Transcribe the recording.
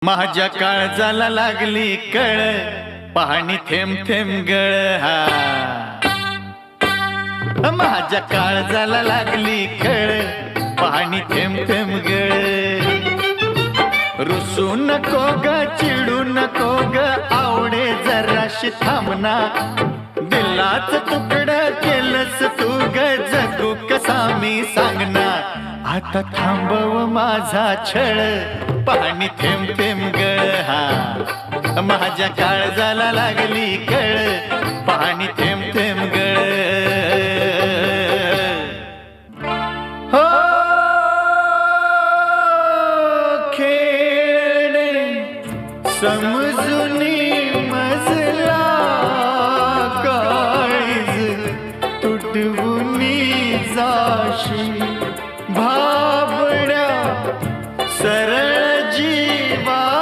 माझ्या काळजाला लागली कळ, पाणी थेंब थेंब गळ. हा माझ्या काळजाला लागली कळ, पाणी थेंब थेंब गळ. रुसू नको ग, चिडू नको ग, आवडे जराशी थांबना. दिलाच तुकडं केलंस तू ग, जगू कसा मी सांगना. आता थांबव माझा छळ, पाणी थेंब थेंब गळ. हा माझ्या काळजाला लागली कळ, पाणी थेंब थेंब गळ. हो खेळ समजून